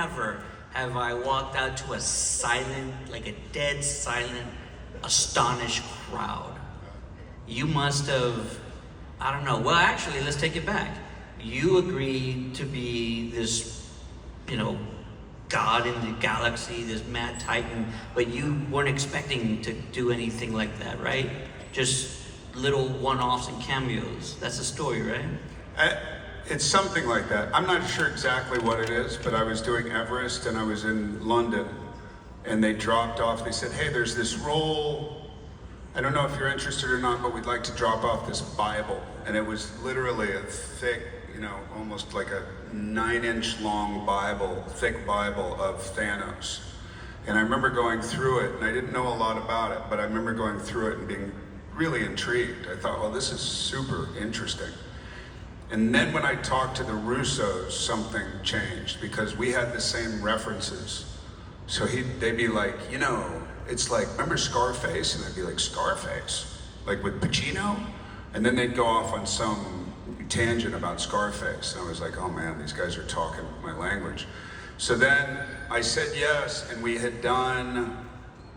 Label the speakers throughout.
Speaker 1: never have I walked out to a silent, like a dead silent, astonished crowd. You must have, I don't know. Well, actually, let's take it back. You agreed to be this, God in the galaxy, this mad titan, but you weren't expecting to do anything like that, right? Just little one-offs and cameos. That's the story, right?
Speaker 2: It's something like that. I'm not sure exactly what it is, but I was doing Everest and I was in London and they dropped off, they said, hey, there's this roll, I don't know if you're interested or not, but we'd like to drop off this Bible. And it was literally a thick, almost like a 9-inch long Bible, thick Bible of Thanos. And I remember going through it, and I didn't know a lot about it, but I remember going through it and being really intrigued. I thought, well, this is super interesting. And then when I talked to the Russos, something changed because we had the same references. So they'd be like, it's like, remember Scarface? And I'd be like, Scarface? Like with Pacino? And then they'd go off on some tangent about Scarface. And I was like, oh man, these guys are talking my language. So then I said yes, and we had done,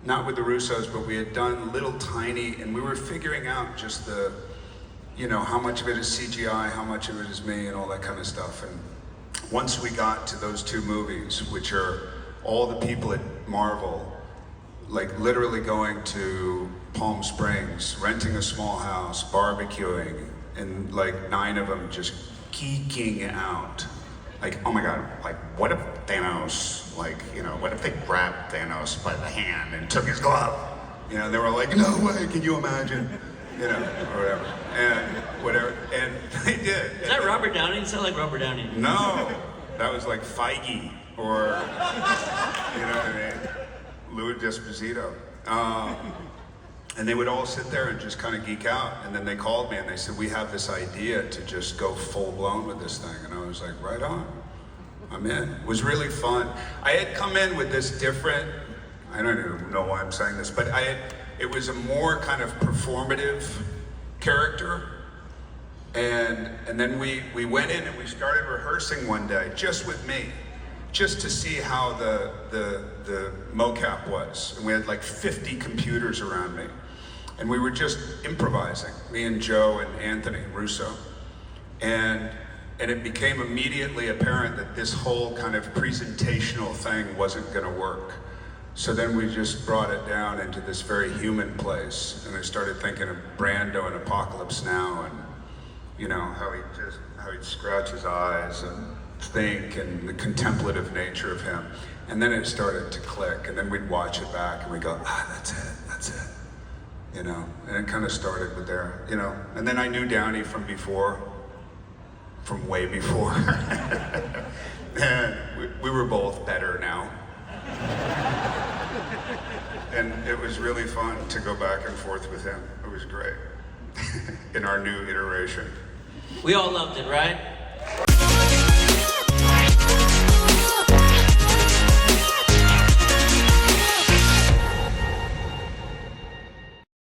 Speaker 2: not with the Russos, but we had done little tiny, and we were figuring out just the, how much of it is CGI, how much of it is me, and all that kind of stuff. And once we got to those two movies, which are all the people at Marvel, like literally going to Palm Springs, renting a small house, barbecuing, and like 9 of them just geeking out. Like, oh my God, like what if Thanos, what if they grabbed Thanos by the hand and took his glove? They were like, no way, can you imagine? Or whatever, and they did.
Speaker 1: Is that Robert Downey? It sounds like Robert Downey.
Speaker 2: No, that was like Feige, or, you know what I mean? Louis D'Esposito. And they would all sit there and just kind of geek out, and then they called me and they said, we have this idea to just go full blown with this thing, and I was like, right on, I'm in. It was really fun. I had come in with this different, I don't even know why I'm saying this, but it was a more kind of performative character. And then we went in and we started rehearsing one day, just with me, just to see how the mocap was. And we had like 50 computers around me. And we were just improvising, me and Joe and Anthony Russo. And it became immediately apparent that this whole kind of presentational thing wasn't gonna work. So then we just brought it down into this very human place. And I started thinking of Brando in Apocalypse Now, and how he'd scratch his eyes and think, and the contemplative nature of him. And then it started to click, and then we'd watch it back and we'd go, that's it. And it kind of started with there, And then I knew Downey from way before. And we were both better now. And it was really fun to go back and forth with him. It was great. In our new iteration.
Speaker 1: We all loved it, right?